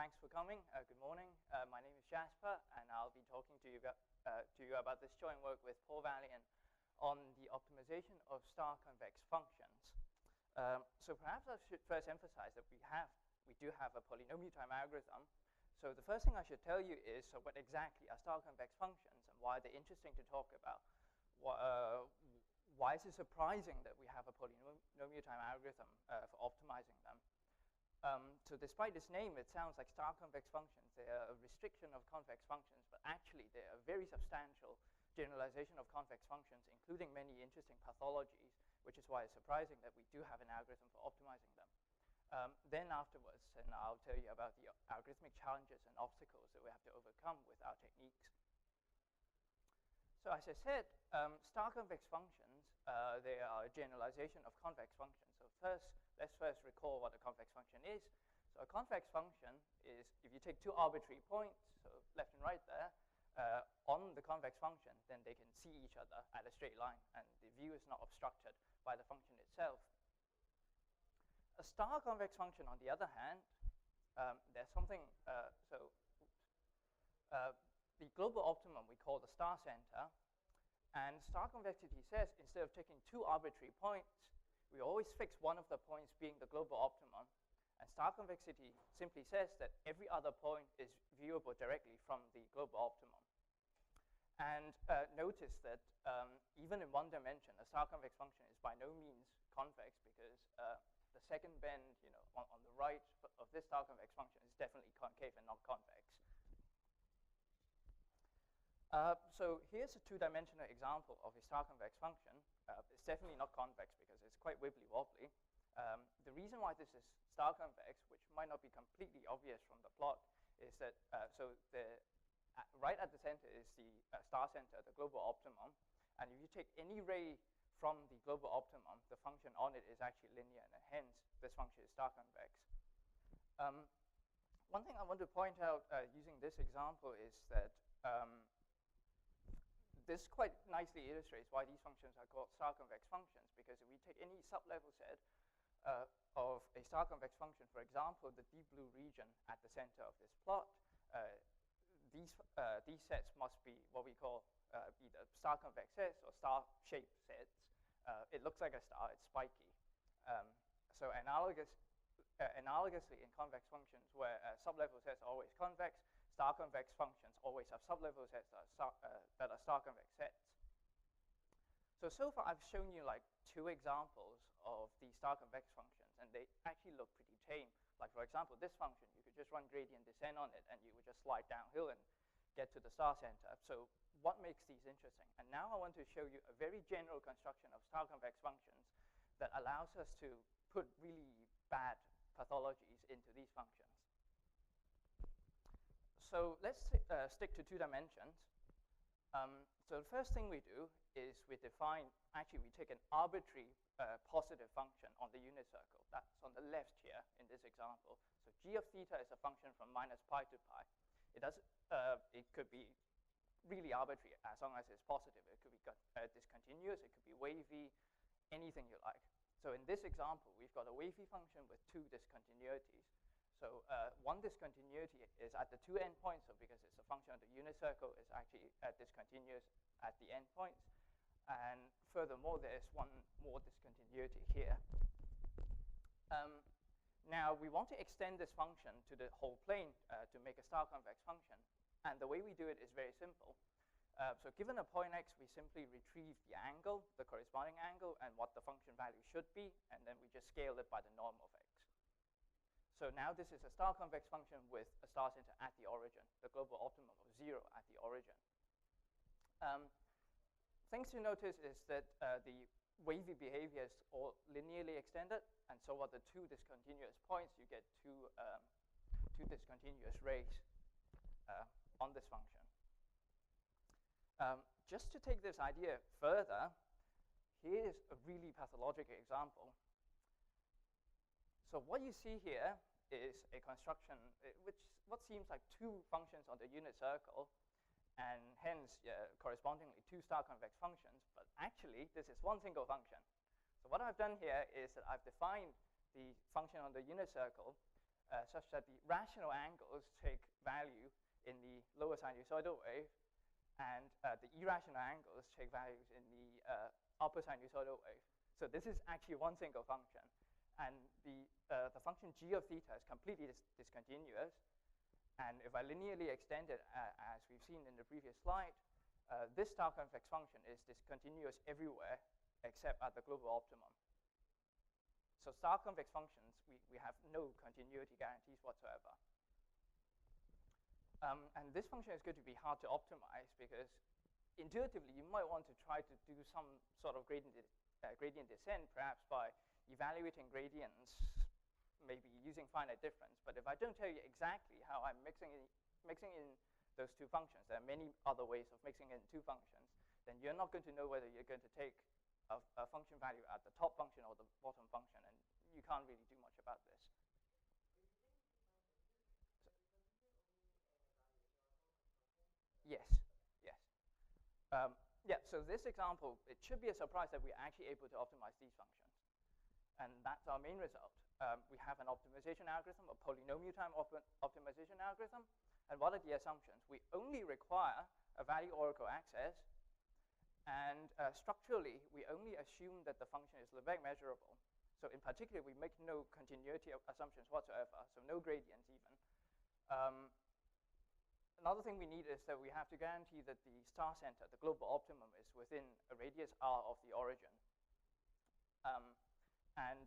thanks for coming. Good morning. My name is Jasper, and I'll be talking to you about this joint work with Paul Valiant on the optimization of star-convex functions. So perhaps I should first emphasize that we do have a polynomial time algorithm. So the first thing I should tell you is what exactly are star-convex functions and why they're interesting to talk about. Why is it surprising that we have a polynomial time algorithm for optimizing them? So despite this name, it sounds like star-convex functions. They are a restriction of convex functions, but actually they are a very substantial generalization of convex functions, including many interesting pathologies, which is why it's surprising that we do have an algorithm for optimizing them. Then afterwards, I'll tell you about the algorithmic challenges and obstacles that we have to overcome with our techniques. So as I said, star-convex functions, they are a generalization of convex functions. So let's first recall what a convex function is. So a convex function is if you take two arbitrary points, so left and right there, on the convex function, then they can see each other at a straight line, and the view is not obstructed by the function itself. A star-convex function, on the other hand, there's something, the global optimum we call the star center, and star convexity says instead of taking two arbitrary points, we always fix one of the points being the global optimum, and star convexity simply says that every other point is viewable directly from the global optimum. And notice that even in one dimension, a star convex function is by no means convex, because the second bend, on the right of this star convex function is definitely concave and not convex. So here's a two-dimensional example of a star-convex function. It's definitely not convex because it's quite wibbly-wobbly. The reason why this is star-convex, which might not be completely obvious from the plot, is that right at the center is the star center, the global optimum. And if you take any ray from the global optimum, the function on it is actually linear, and hence this function is star-convex. One thing I want to point out using this example is that this quite nicely illustrates why these functions are called star-convex functions, because if we take any sublevel set of a star-convex function, for example, the deep blue region at the center of this plot, these sets must be what we call either star-convex sets or star-shaped sets. It looks like a star, it's spiky. So analogously in convex functions where sublevel sets are always convex, star-convex functions always have sublevel sets that are star-convex sets. So far I've shown you like two examples of the star-convex functions, and they actually look pretty tame. Like for example, this function, you could just run gradient descent on it, and you would just slide downhill and get to the star center. So what makes these interesting? And now I want to show you a very general construction of star-convex functions that allows us to put really bad pathologies into these functions. So let's stick to 2 dimensions. So the first thing we do is we take an arbitrary positive function on the unit circle. That's on the left here in this example. So g of theta is a function from minus pi to pi. It could be really arbitrary as long as it's positive. It could be discontinuous, it could be wavy, anything you like. So in this example, we've got a wavy function with 2 discontinuities. So one discontinuity is at the 2 endpoints, so because it's a function of the unit circle, it's actually discontinuous at the endpoints. And furthermore, there's one more discontinuity here. Now, we want to extend this function to the whole plane to make a star-convex function. And the way we do it is very simple. So given a point x, we simply retrieve the angle, the corresponding angle, and what the function value should be, and then we just scale it by the norm of x. So now this is a star-convex function with a star center at the origin, the global optimum of 0 at the origin. Things to notice is that the wavy behavior is all linearly extended, and so at the 2 discontinuous points, you get two discontinuous rays on this function. Just to take this idea further, here's a really pathological example. So what you see here is a construction what seems like 2 functions on the unit circle, and hence correspondingly 2 star-convex functions, but actually this is one single function. So what I've done here is that I've defined the function on the unit circle such that the rational angles take value in the lower sinusoidal wave, and the irrational angles take values in the upper sinusoidal wave. So this is actually one single function. And the function g of theta is completely discontinuous. And if I linearly extend it, as we've seen in the previous slide, this star convex function is discontinuous everywhere except at the global optimum. So star convex functions, we have no continuity guarantees whatsoever. And this function is going to be hard to optimize because intuitively you might want to try to do some sort of gradient descent, perhaps by evaluating gradients, maybe using finite difference. But if I don't tell you exactly how I'm mixing in those two functions, there are many other ways of mixing in two functions, then you're not going to know whether you're going to take a function value at the top function or the bottom function, and you can't really do much about this. Yes, yes. Yeah, so this example, it should be a surprise that we're actually able to optimize these functions. And that's our main result. We have an optimization algorithm, a polynomial time optimization algorithm. And what are the assumptions? We only require a value oracle access. And structurally, we only assume that the function is Lebesgue measurable. So in particular, we make no continuity assumptions whatsoever, so no gradients even. Another thing we need is that we have to guarantee that the star center, the global optimum, is within a radius r of the origin. And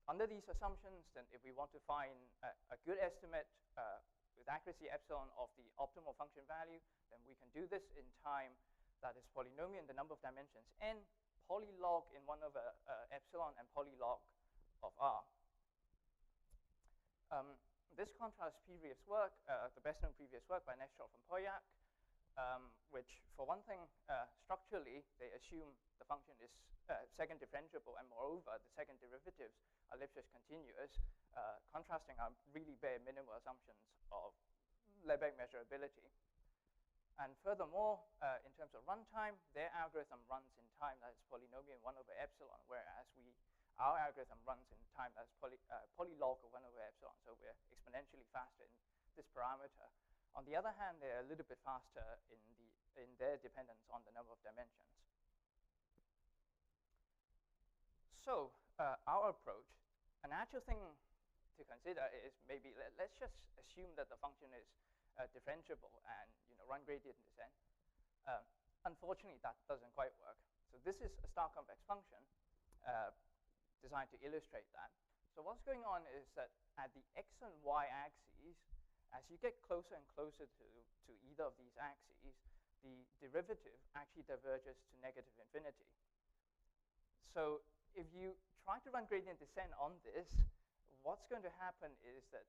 under these assumptions, then if we want to find a good estimate with accuracy epsilon of the optimal function value, then we can do this in time that is polynomial in the number of dimensions n, polylog in 1 over epsilon, and polylog of r. This contrasts previous work, the best-known previous work by Nestrov and Poyak, which, for one thing, structurally, they assume the function is second differentiable, and moreover, the second derivatives are Lipschitz continuous, contrasting our really bare minimal assumptions of Lebesgue measurability. And furthermore, in terms of runtime, their algorithm runs in time that is polynomial 1 over epsilon, whereas our algorithm runs in time that's polylog of 1 over epsilon, so we're exponentially faster in this parameter. On the other hand, they're a little bit faster in their dependence on the number of dimensions. So our approach, a natural thing to consider is maybe let's just assume that the function is differentiable and run gradient descent. Unfortunately, that doesn't quite work. So this is a star convex function designed to illustrate that. So what's going on is that at the x and y axes, as you get closer and closer to either of these axes, the derivative actually diverges to negative infinity. So if you try to run gradient descent on this, what's going to happen is that,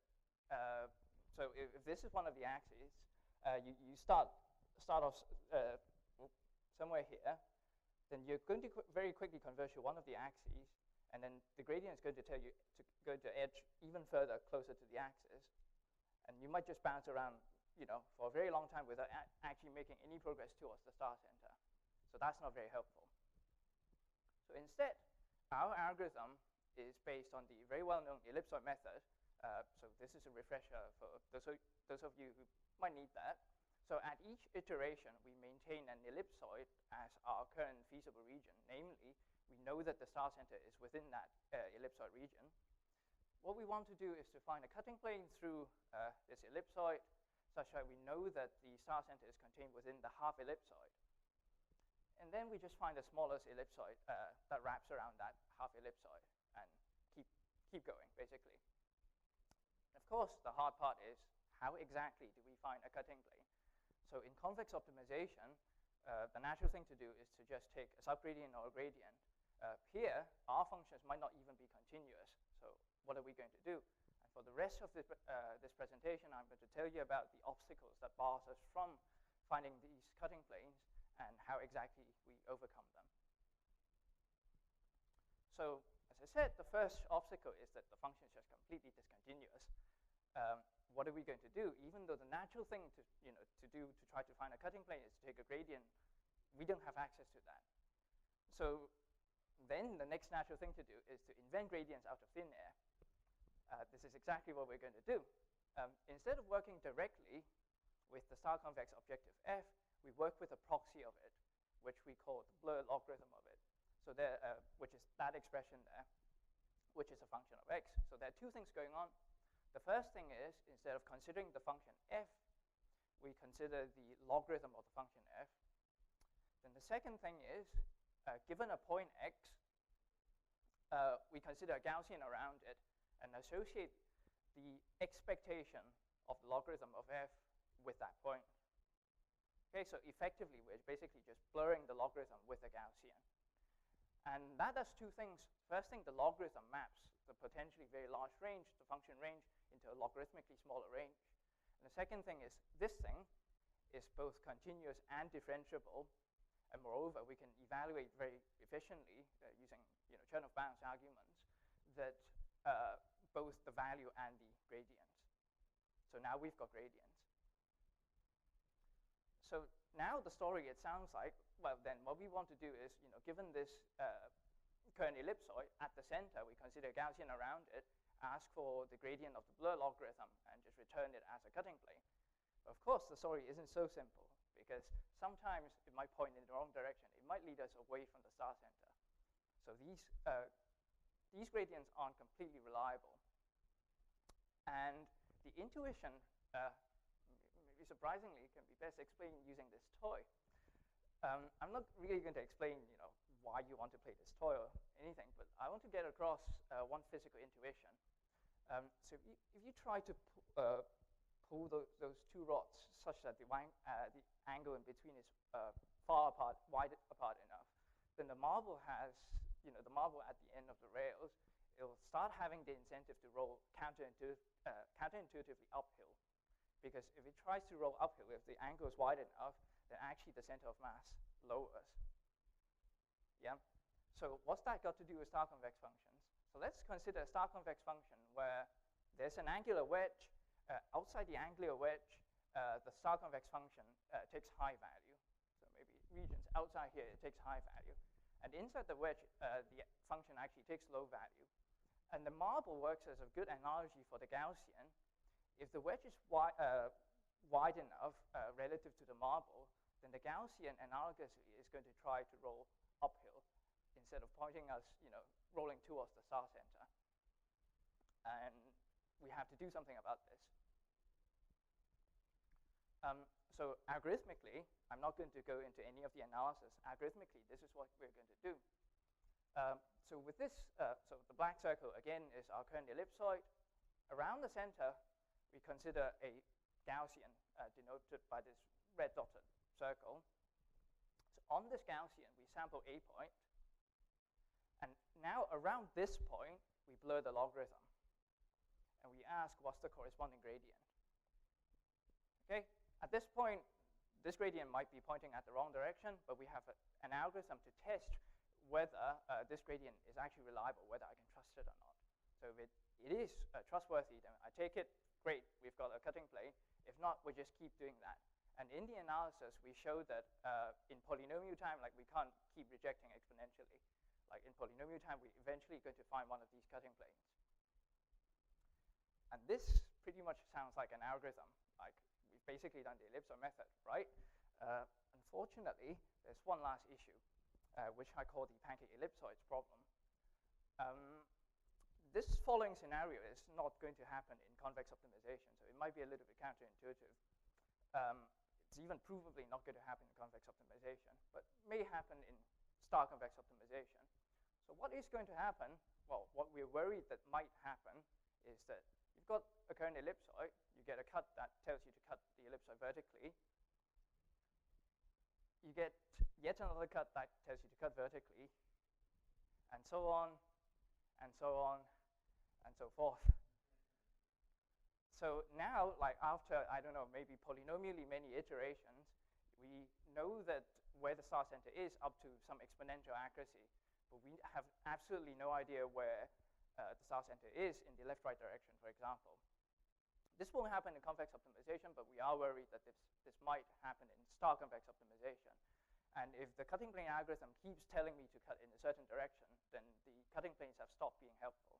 so if this is one of the axes, you start off somewhere here, then you're going to very quickly converge to one of the axes, and then the gradient is going to tell you to go to edge even further closer to the axis. And you might just bounce around for a very long time without actually making any progress towards the star center. So that's not very helpful. So instead, our algorithm is based on the very well-known ellipsoid method. So this is a refresher for those of you who might need that. So at each iteration, we maintain an ellipsoid as our current feasible region. Namely, we know that the star center is within that ellipsoid region. What we want to do is to find a cutting plane through this ellipsoid such that we know that the star center is contained within the half ellipsoid. And then we just find the smallest ellipsoid that wraps around that half ellipsoid and keep going, basically. Of course, the hard part is how exactly do we find a cutting plane? So in convex optimization, the natural thing to do is to just take a subgradient or a gradient. Here, our functions might not even be continuous. So what are we going to do? And for the rest of this presentation, I'm going to tell you about the obstacles that bars us from finding these cutting planes and how exactly we overcome them. So as I said, the first obstacle is that the function is just completely discontinuous. What are we going to do? Even though the natural thing to try to find a cutting plane is to take a gradient, we don't have access to that. So then the next natural thing to do is to invent gradients out of thin air. this is exactly what we're going to do. Instead of working directly with the star-convex objective f, we work with a proxy of it, which we call the blur logarithm of it. So there, which is that expression there, which is a function of x. So there are two things going on. The first thing is, instead of considering the function f, we consider the logarithm of the function f. Then the second thing is, given a point x, we consider a Gaussian around it and associate the expectation of the logarithm of f with that point. Okay, so effectively, we're basically just blurring the logarithm with a Gaussian. And that does two things. First thing, the logarithm maps the potentially very large range, the function range, into a logarithmically smaller range. And the second thing is, this thing is both continuous and differentiable. And moreover, we can evaluate very efficiently using Chernoff bounds arguments that both the value and the gradients. So now we've got gradients. So now the story, it sounds like, well, then what we want to do is, given this Kern ellipsoid at the center, we consider a Gaussian around it, ask for the gradient of the blur logarithm, and just return it as a cutting plane. But of course, the story isn't so simple, because sometimes it might point in the wrong direction. It might lead us away from the star center. So these gradients aren't completely reliable. And the intuition, maybe surprisingly, can be best explained using this toy. I'm not really going to explain, why you want to play this toy or anything, but I want to get across one physical intuition. So if you try to pull those two rods such that the angle in between is far apart, wide apart enough, then the marble has, the marble at the end of the rails, it'll start having the incentive to roll counterintuitively uphill. Because if it tries to roll uphill, if the angle is wide enough, then actually the center of mass lowers. Yeah. So what's that got to do with star-convex functions? So let's consider a star-convex function where there's an angular wedge. Outside the angular wedge, the star-convex function takes high value. So maybe regions outside here, it takes high value. And inside the wedge, the function actually takes low value. And the marble works as a good analogy for the Gaussian. If the wedge is wide enough relative to the marble, then the Gaussian analogously is going to try to roll uphill instead of pointing us, rolling towards the star center. And we have to do something about this. So algorithmically, I'm not going to go into any of the analysis. Algorithmically, this is what we're going to do. So with this, so the black circle, again, is our Kern ellipsoid. Around the center, we consider a Gaussian denoted by this red dotted circle. So on this Gaussian, we sample a point. And now around this point, we blur the logarithm. And we ask, what's the corresponding gradient? Okay, at this point, this gradient might be pointing at the wrong direction, but we have an algorithm to test whether this gradient is actually reliable, whether I can trust it or not. So if it is trustworthy, then I take it, great, we've got a cutting plane. If not, we just keep doing that. And in the analysis, we show that in polynomial time, like we can't keep rejecting exponentially. Like in polynomial time, we're eventually going to find one of these cutting planes. And this pretty much sounds like an algorithm. Like we've basically done the ellipsoid method, right? Unfortunately, there's one last issue, which I call the pancake ellipsoids problem. This following scenario is not going to happen in convex optimization, so it might be a little bit counterintuitive. It's even provably not going to happen in convex optimization, but may happen in star convex optimization. So what is going to happen? Well, what we're worried that might happen is that you've got a Kern ellipsoid, you get a cut that tells you to cut the ellipsoid vertically. You get yet another cut that tells you to cut vertically, and so on, and so on, and so forth. So now, like after, I don't know, maybe polynomially many iterations, we know that where the star center is up to some exponential accuracy, but we have absolutely no idea where the star center is in the left-right direction, for example. This won't happen in convex optimization, but we are worried that this might happen in star convex optimization. And if the cutting plane algorithm keeps telling me to cut in a certain direction, then the cutting planes have stopped being helpful.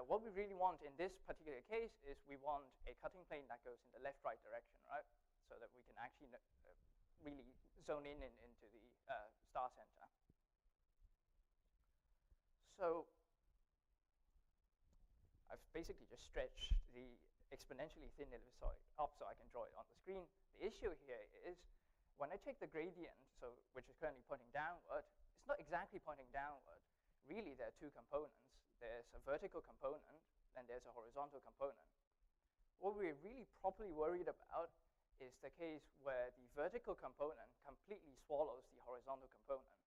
what we really want in this particular case is we want a cutting plane that goes in the left-right direction, right? So that we can actually really zone into the star center. So I've basically just stretched the exponentially thin ellipsoid up so I can draw it on the screen. The issue here is when I take the gradient, so which is currently pointing downward, it's not exactly pointing downward. Really, there are two components. There's a vertical component, and there's a horizontal component. What we're really properly worried about is the case where the vertical component completely swallows the horizontal component.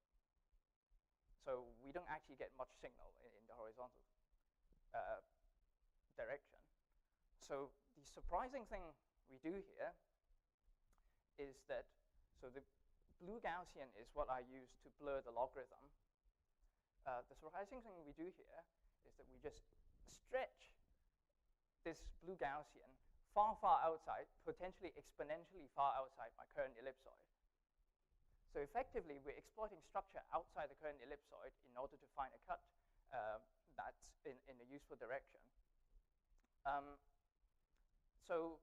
So we don't actually get much signal in the horizontal direction. So the surprising thing we do here is that, so the blue Gaussian is what I use to blur the logarithm. The surprising thing we do here is that we just stretch this blue Gaussian far, far outside, potentially exponentially far outside my current ellipsoid. So effectively, we're exploiting structure outside the current ellipsoid in order to find a cut that's in a useful direction. So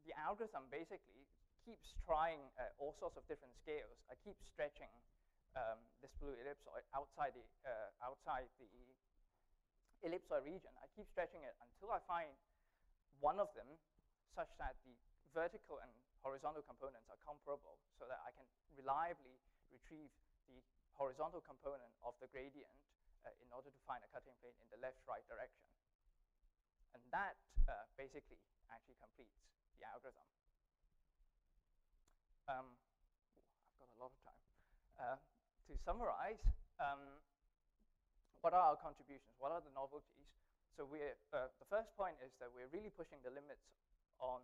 the algorithm basically keeps trying all sorts of different scales. I keep stretching this blue ellipsoid outside the ellipsoid region. I keep stretching it until I find one of them such that the vertical and horizontal components are comparable so that I can reliably retrieve the horizontal component of the gradient in order to find a cutting plane in the left-right direction. And that basically actually completes the algorithm. I've got a lot of time. To summarize, what are our contributions? What are the novelties? So the first point is that we're really pushing the limits on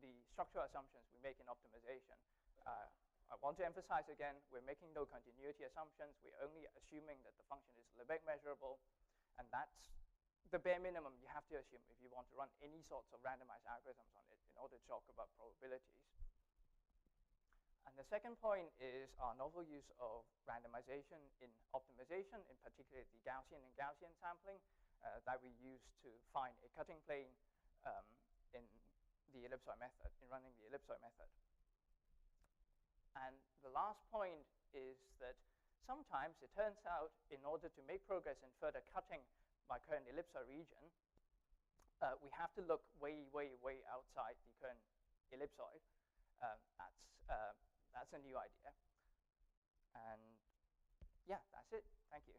the structural assumptions we make in optimization. I want to emphasize again, we're making no continuity assumptions. We're only assuming that the function is Lebesgue measurable, and that's the bare minimum you have to assume if you want to run any sorts of randomized algorithms on it in order to talk about probabilities. And the second point is our novel use of randomization in optimization, in particular the Gaussian and Gaussian sampling that we use to find a cutting plane in the ellipsoid method, in running the ellipsoid method. And the last point is that sometimes it turns out in order to make progress in further cutting my current ellipsoid region, we have to look way, way, way outside the current ellipsoid. That's a new idea. And yeah, that's it. Thank you.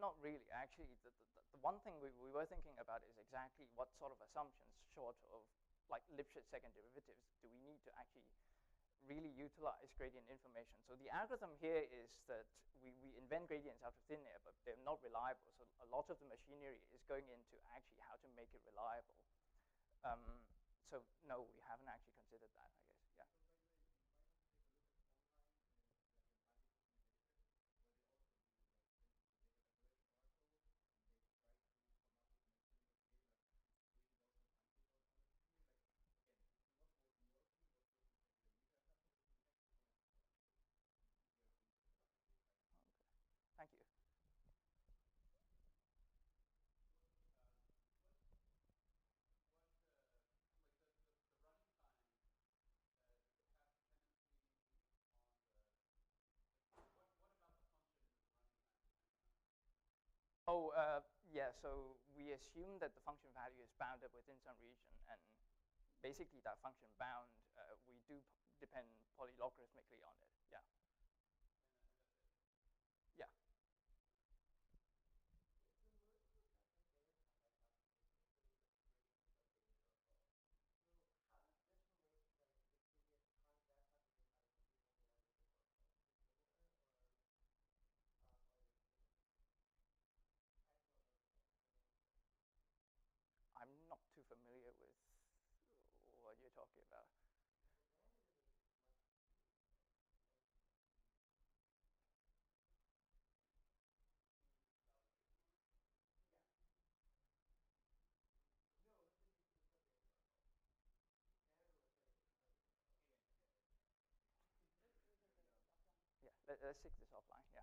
Not really. Actually, the one thing we were thinking about is exactly what sort of assumptions, short of like Lipschitz second derivatives, do we need to actually really utilize gradient information. So the algorithm here is that we invent gradients out of thin air, but they're not reliable. So a lot of the machinery is going into actually how to make it reliable. So no, we haven't actually considered that, I guess. Yeah. Thank you. Oh, yeah, so we assume that the function value is bounded within some region, and basically that function bound, we do depend polylogarithmically on it, yeah. Yeah. I'm not too familiar with what you're talking about. Yeah, let's take this offline, yeah.